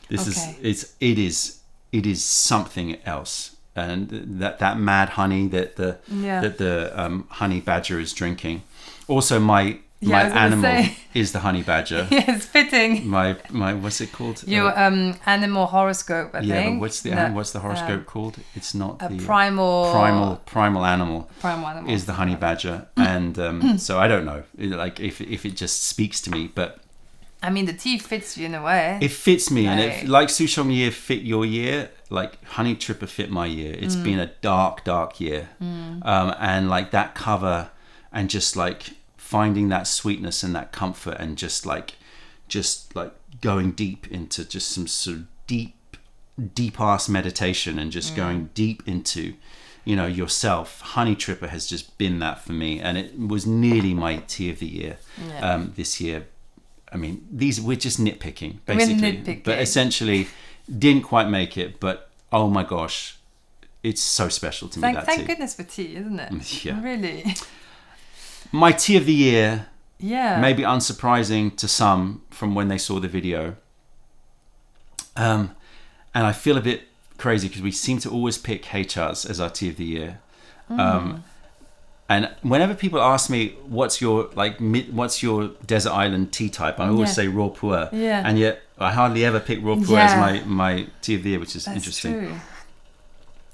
this Okay. it is something else. and that mad honey that the honey badger is drinking. Also, my animal is the honey badger. Yeah, it's fitting. My what's it called? Your animal horoscope, I think. Yeah, but what's the horoscope called? It's not a the primal animal. Primal animal Is the honey badger, and so I don't know, like if it just speaks to me, but I mean the tea fits you in a way. It fits me, and it like Souchong year fit your year. Like Honey Tripper fit my year. It's been a dark year, and like that cover, and just like finding that sweetness and that comfort, and just like going deep into just some sort of deep ass meditation, and just going deep into, you know, yourself. Honey Tripper has just been that for me, and it was nearly my tea of the year this year. I mean, we're just nitpicking basically, but essentially didn't quite make it. But oh my gosh, it's so special to me. Thank goodness for tea, isn't it? Yeah, really. My tea of the year, maybe unsurprising to some from when they saw the video. And I feel a bit crazy because we seem to always pick HRs as our tea of the year. And whenever people ask me what's your desert island tea type, I always say raw pu'er. Yeah. And yet I hardly ever pick raw pu'er as my tea of the year, which is interesting. True.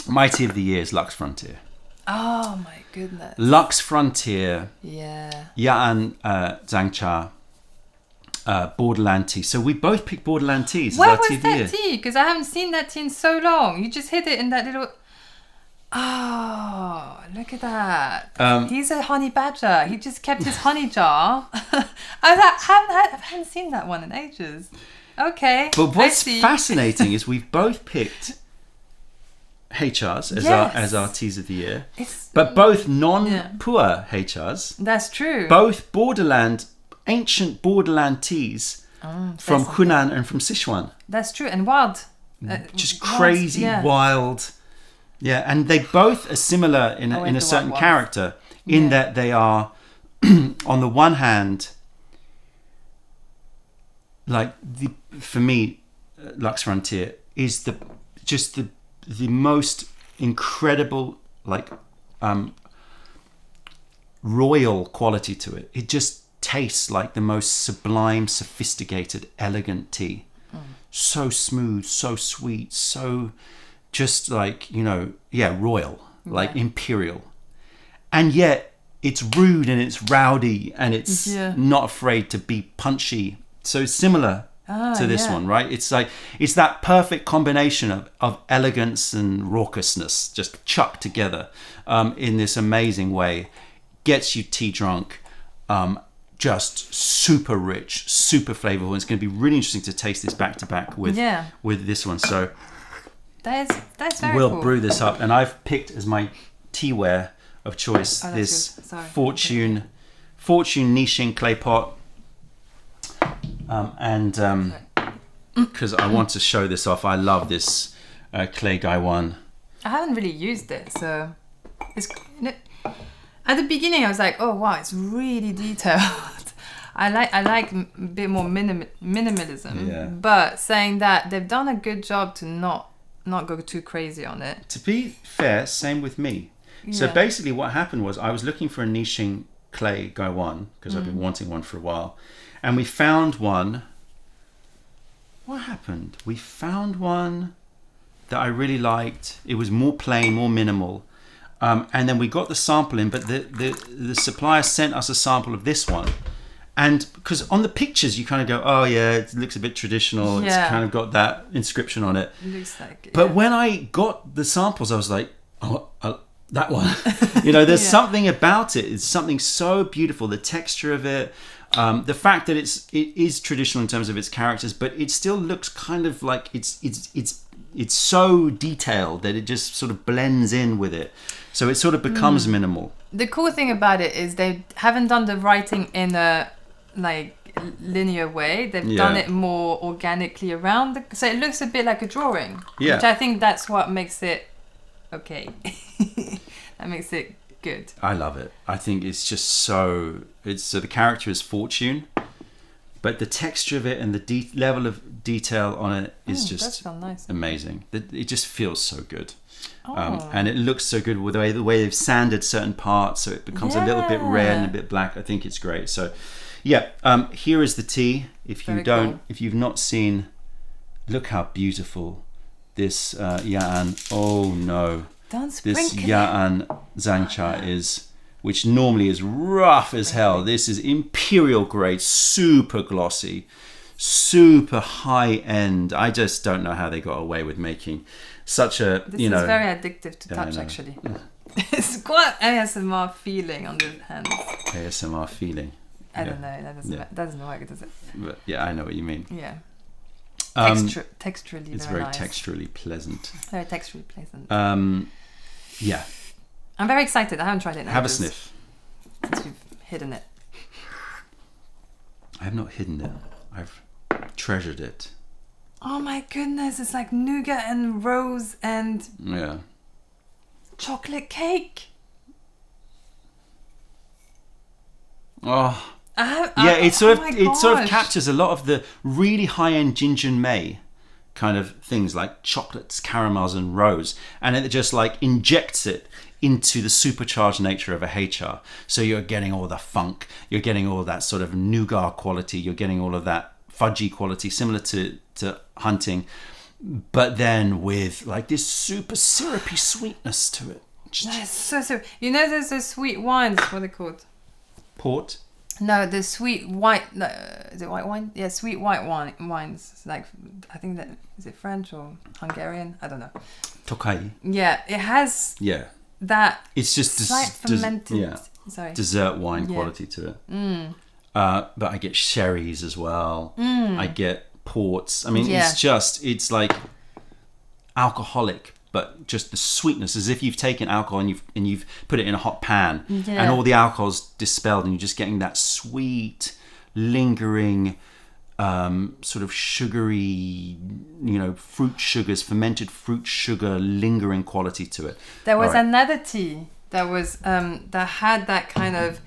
My tea of the year is Lux Frontier. Oh my goodness. Lux Frontier. Yeah. Ya'an Zhangcha. Borderland tea. So we both picked Borderland teas. Where as our was tea of the year. that tea? Because I haven't seen that tea in so long. You just hid it in that little... Oh, look at that. He's a honey badger. He just kept his honey jar. I haven't seen that one in ages. Okay. But what's fascinating is we've both picked HRs as our teas of the year. But both non-pu'er HRs. That's true. Both ancient borderland teas from Hunan and from Sichuan. That's true. And wild. Just crazy, wild. Yeah, and they both are similar in a certain character in that they are, on the one hand, like for me, Lux Frontier is the most incredible royal quality to it. It just tastes like the most sublime, sophisticated, elegant tea. So smooth, so sweet, so just royal, like imperial. And yet it's rude and it's rowdy and it's not afraid to be punchy. So similar to this one, right? It's that perfect combination of elegance and raucousness just chucked together in this amazing way. Gets you tea drunk, just super rich, super flavorful. It's going to be really interesting to taste this back to back with this one. So that's very we'll cool. brew this up, and I've picked as my teaware of choice this Fortune Nishing clay pot, and because I want to show this off. I love this clay Gaiwan. I haven't really used it, so it's. At the beginning, I was like, "Oh wow, it's really detailed." I like a bit more minimalism, but saying that they've done a good job to not go too crazy on it. To be fair, same with me. So basically, what happened was I was looking for a Nishing clay Gaiwan because I've been wanting one for a while, and we found one. What happened? We found one that I really liked. It was more plain, more minimal. And then we got the sample in, but the supplier sent us a sample of this one. And because on the pictures, you kind of go, oh yeah, it looks a bit traditional. It's kind of got that inscription on it. Looks like it. But when I got the samples, I was like, oh, that one. There's something about it. It's something so beautiful. The texture of it, the fact that it is traditional in terms of its characters, but it still looks kind of like it's so detailed that it just sort of blends in with it. So it sort of becomes minimal. The cool thing about it is they haven't done the writing in a linear way. They've done it more organically around. So it looks a bit like a drawing. Yeah. Which I think that's what makes it okay. That makes it good. I love it. I think it's just so the character is Fortune, but the texture of it and the level of detail on it is does just smell nice. amazing. It just feels so good. Oh. And it looks so good with the way they've sanded certain parts, so it becomes a little bit red and a bit black. I think it's great. So, yeah, here is the tea. If you've not seen, look how beautiful this Ya'an. Oh no, this Ya'an Zhangcha is, which normally is rough as hell. This is imperial grade, super glossy, super high end. I just don't know how they got away with making such a, This is very addictive to touch, actually. It's quite ASMR feeling on the hands. ASMR feeling. I don't know. That doesn't work, does it? But yeah, I know what you mean. Yeah. Texturally, it's very nice. Texturally pleasant. Very texturally pleasant. Yeah. I'm very excited. I haven't tried it. Have a sniff. Since you've hidden it. I have not hidden it. I've treasured it. Oh my goodness! It's like nougat and rose and chocolate cake. Oh. It sort of captures a lot of the really high-end Jinjin-mei kind of things like chocolates, caramels, and rose, and it just like injects it into the supercharged nature of a HR. So you're getting all the funk, you're getting all that sort of nougat quality, you're getting all of that fudgy quality, similar to hunting, but then with like this super syrupy sweetness to it. That's so. You know, there's those sweet wines. What are they called? Port. No, the sweet white. No, is it white wine? Yeah, sweet white wines. It's like, I think that is it French or Hungarian? I don't know. Tokai. Yeah, it has. Yeah. That. It's just slight fermented. Dessert wine quality to it. But I get sherries as well. I get ports. I mean, it's like alcoholic, but just the sweetness, as if you've taken alcohol and you've put it in a hot pan, and all the alcohol's dispelled, and you're just getting that sweet, lingering, sort of sugary, fruit sugars, fermented fruit sugar, lingering quality to it. There was another tea that was that had that kind of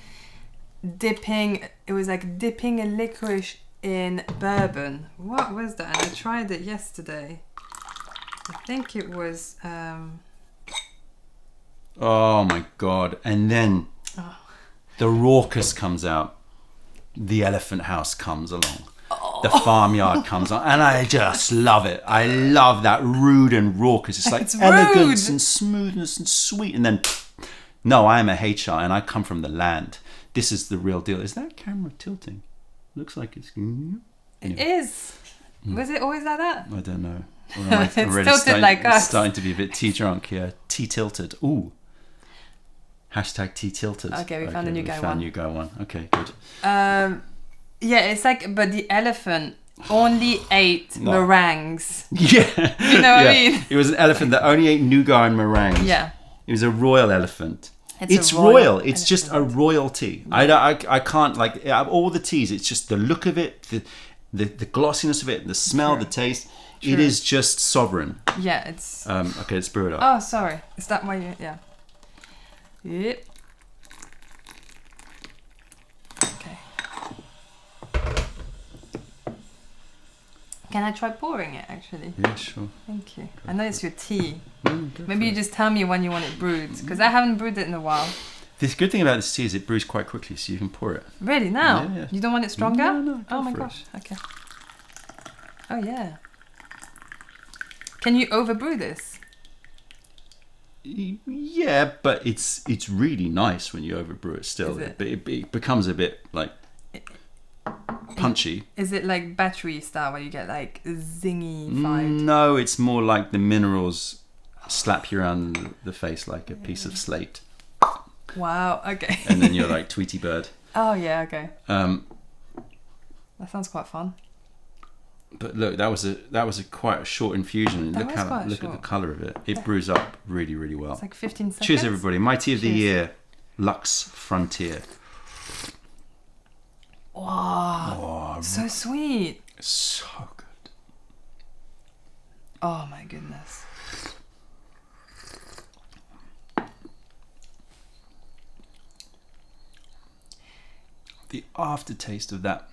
dipping. It was like dipping a licorice in bourbon. What was that? And I tried it yesterday. I think it was. Oh my god! And then the raucous comes out. The elephant house comes along. The farmyard comes on, and I just love it. I love that rude and raucous. It's like elegance and smoothness and sweet. And then, no, I am a HR and I come from the land. This is the real deal. Is that camera tilting? Looks like it's. Anyway. It is. Was it always like that? I don't know. It's tilted like us. Starting to be a bit tea drunk here. Tea tilted. Ooh. Hashtag tea tilted. Okay, we found a new guy one. New guy one. Okay, good. Yeah, it's like, but the elephant only ate meringues. Yeah. You know what I mean? It was an elephant that only ate nougat and meringues. Yeah. It was a royal elephant. It's royal. It's just a royalty. Yeah. I can't, like, all the teas, it's just the look of it, the glossiness of it, the smell, the taste. True. It is just sovereign. Yeah, it's... okay, let's brew it up. Oh, sorry. Is that why you... Yeah. Yep. Okay. Can I try pouring it, actually? Yeah, sure. Thank you. I know it's your tea. Maybe you just tell me when you want it brewed, because I haven't brewed it in a while. The good thing about this tea is it brews quite quickly, so you can pour it. Really? Now? Yeah. You don't want it stronger? No. Oh my gosh. Okay. Oh, yeah. Can you overbrew this? Yeah, but it's really nice when you overbrew it still. But it becomes a bit like punchy. Is it like battery style where you get like zingy vibe? No, it's more like the minerals slap you around the face like a piece of slate. Wow, okay. And then you're like Tweety Bird. Oh yeah, okay. That sounds quite fun. But look, that was a quite a short infusion. Look at the colour of it. It brews up really, really well. It's like 15 seconds. Cheers, everybody. My tea of the year, Lux Frontier. Wow. So sweet. So good. Oh my goodness. The aftertaste of that.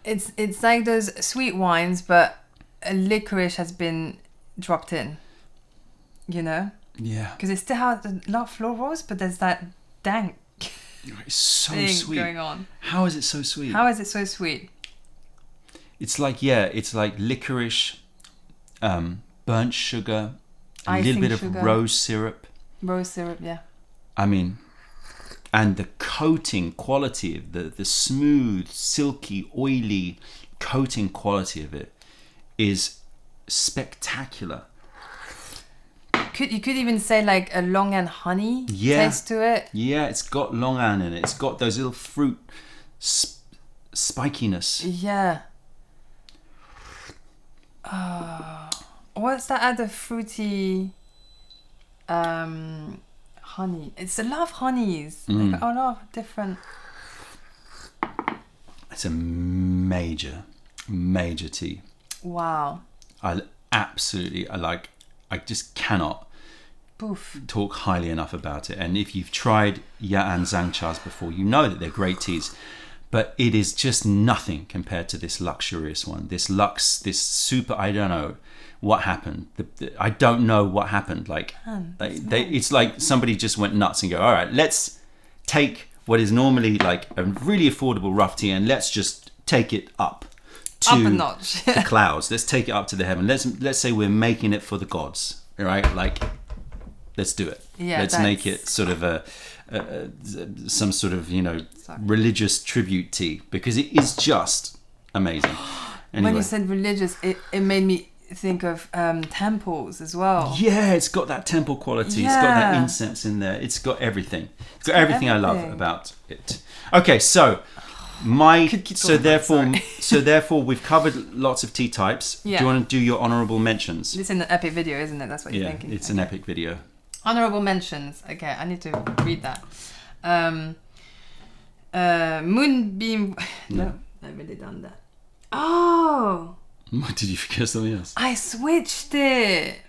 It's like those sweet wines, but a licorice has been dropped in. You know? Yeah. Because it still has a lot of florals, but there's that dank It's so thing sweet. going on. How is it so sweet? How is it so sweet? It's like licorice, burnt sugar, a little bit sugar. of rose syrup. Rose syrup, yeah. I mean, and the coating quality of the smooth, silky, oily coating quality of it is spectacular. You could even say like a long and honey taste to it. Yeah, it's got long an in it. It's got those little fruit spikiness. Yeah. What's that other fruity honey? It's a lot of honeys. Like a lot of different. It's a major tea. Wow. I just cannot talk highly enough about it. And if you've tried Ya'an Zhangchas before, you know that they're great teas. But it is just nothing compared to this luxurious one. This super, I don't know what happened. I don't know what happened. It's like somebody just went nuts and go, all right, let's take what is normally like a really affordable rough tea and let's just take it up to a notch. the clouds. Let's take it up to the heaven. Let's say we're making it for the gods, right? Like, let's do it. Yeah, let's make it sort of some sort of religious tribute tea, because it is just amazing. Anyway. When you said religious, it made me think of temples as well. Yeah, it's got that temple quality. It's got that incense in there. It's got everything. It's got everything I love about it. Okay, so therefore we've covered lots of tea types. Yeah. Do you want to do your honourable mentions? It's an epic video, isn't it? That's what you're thinking. It's an epic video. Honourable mentions. Okay, I need to read that. Moonbeam. No, I've already done that. Oh. What, did you forget something else? I switched it.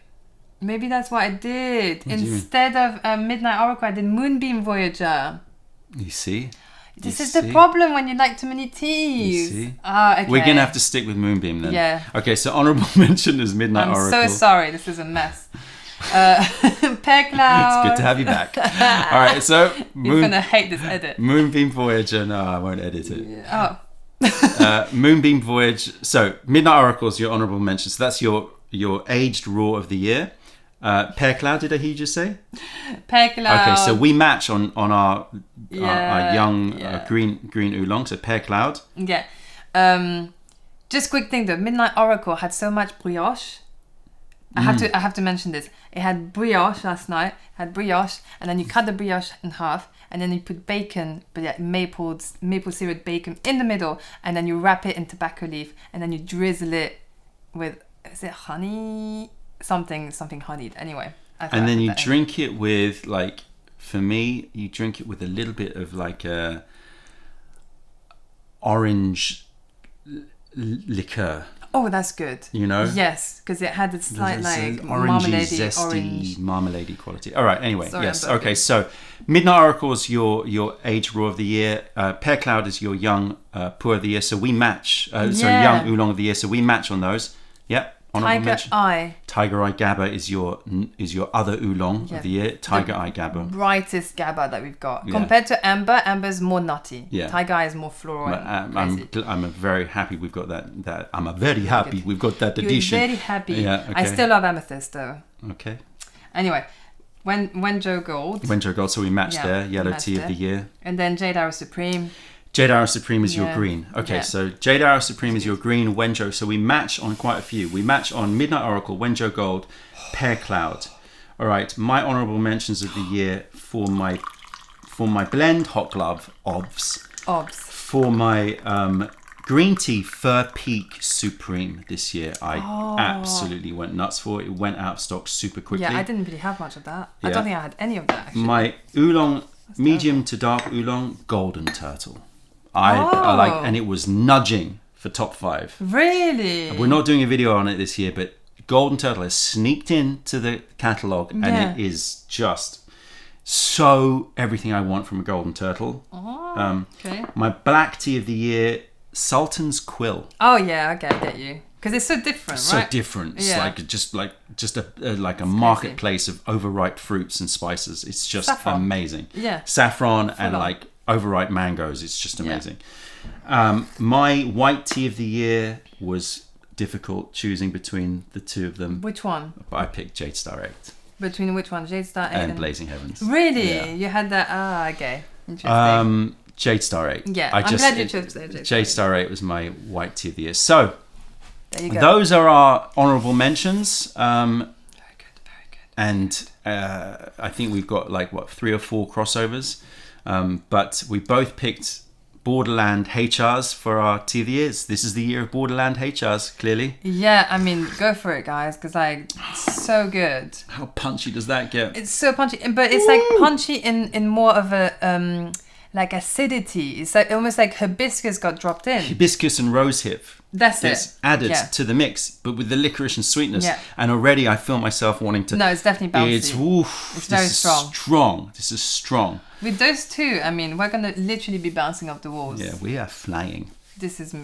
Maybe that's what I did. What Instead of Midnight Oracle, I did Moonbeam Voyager. You see? This is the problem when you like too many teas. You see? Okay. We're going to have to stick with Moonbeam then. Yeah. Okay, so honourable mention is Midnight Oracle. I'm so sorry. This is a mess. Pear Cloud. It's good to have you back. All right, so... You're going to hate this edit. Moonbeam Voyager. No, I won't edit it. Yeah. Moonbeam Voyage. So, Midnight Oracle is your honourable mention. So that's your aged raw of the year. Pear Cloud, did I hear you just say? Pear Cloud. Okay, so we match on our young green oolong. So Pear Cloud. Yeah. Just quick thing though. Midnight Oracle had so much brioche. I have to mention this. It had brioche last night. And then you cut the brioche in half, and then you put bacon, but yeah, maple syrup bacon in the middle, and then you wrap it in tobacco leaf, and then you drizzle it with, is it honey? Something honeyed. Anyway. And then you drink it with, like, for me, you drink it with a little bit of like a orange liqueur. Oh, that's good. You know? Yes, because it had a slight like orangey, zesty, marmalade quality. All right, anyway, yes. Okay, so Midnight Oracle is your aged raw of the year. Pear Cloud is your young pour of the year. So we match. Young oolong of the year. So we match on those. Yep. Tiger Eye. Tiger Eye Gabba is your other oolong of the year. Tiger Eye Gabba. Brightest Gabba that we've got. Compared to Amber, Amber's more nutty. Yeah. Tiger Eye is more floral. I'm very happy we've got that. I'm very happy we've got that edition. You're very happy. Yeah, okay. I still love Amethyst though. Okay. Anyway, Wenjo Gold. Wenjo Gold, so we matched there. Yellow tea of the year. And then Jade Arrow Supreme. Jade Arrow Supreme is your green. Okay, so Jade Arrow Supreme is your green, Wenjo. So we match on quite a few. We match on Midnight Oracle, Wenjo Gold, Pear Cloud. All right, my honourable mentions of the year for my blend, Hot Glove, Obs. For my green tea, Fur Peak Supreme this year. I absolutely went nuts for it. It went out of stock super quickly. Yeah, I didn't really have much of that. I don't think I had any of that, actually. My oolong, medium to dark oolong, Golden Turtle. I like, and it was nudging for top 5. Really? We're not doing a video on it this year, but Golden Turtle has sneaked into the catalogue, and it is just so everything I want from a Golden Turtle. Okay. My black tea of the year, Sultan's Quill. Oh yeah, okay, I get you. Because it's so different, So right? different. It's Yeah. just a marketplace of overripe fruits and spices. It's just Saffron. amazing. Yeah. Saffron and on. like overripe mangoes. It's just amazing. My white tea of the year was difficult choosing between the two of them. Which one? But I picked Jade Star 8 Between which one? Jade Star 8 and Blazing Heavens. Really? Yeah. You had that? Ah, okay. Interesting. Jade Star 8. Yeah, I'm glad you chose Jade Jade Star 8 was my white tea of the year. So there you go. those are our honourable mentions. Very good, very good. And I think we've got like 3 or 4 crossovers. But we both picked Borderland HRs for our tea of the years. This is the year of Borderland HRs, clearly. Yeah, I mean, go for it, guys, because like, it's so good. How punchy does that get? It's so punchy, but it's like punchy in more of a like acidity. It's like almost like hibiscus got dropped in. Hibiscus and rosehip. That's It's it. added Yeah. to the mix, but with the licorice and sweetness. Yeah. And already I feel myself wanting to... No, it's definitely bouncy. It's very strong. This is strong. With those two, I mean, we're gonna literally be bouncing off the walls. Yeah, we are flying. This is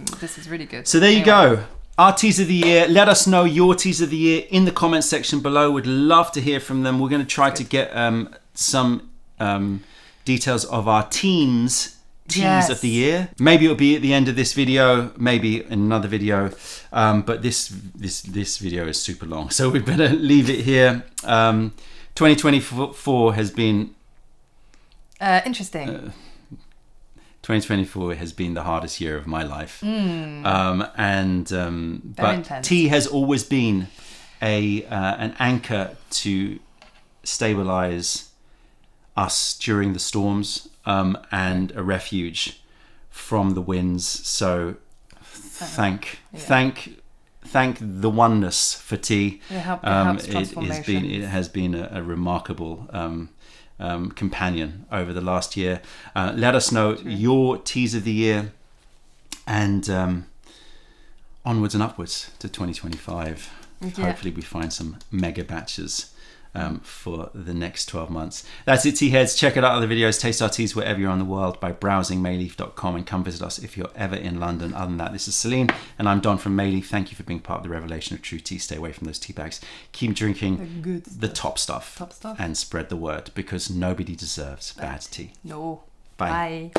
really good. So there you go. Our teas of the year. Let us know your teas of the year in the comments section below. We'd love to hear from them. We're going to try to get some details of our teams of the year. Maybe it'll be at the end of this video, maybe in another video. But this video is super long, so we better leave it here. 2024 has been interesting. 2024 has been the hardest year of my life. But intense. tea has always been an anchor to stabilize us during the storms, and a refuge from the winds. So thank the oneness for tea. It helps transformation. It has been a remarkable companion over the last year. Let us know your teas of the year, and onwards and upwards to 2025. Yeah. Hopefully we find some mega batches for the next 12 months. That's it, tea heads. Check out other videos, taste our teas wherever you're on the world by browsing mayleaf.com, and come visit us if you're ever in London. Other than that, this is Celine and I'm Don from Mayleaf. Thank you for being part of the revelation of true tea. Stay away from those tea bags. Keep drinking the top stuff and spread the word, because nobody deserves bad tea. No. Bye. Bye.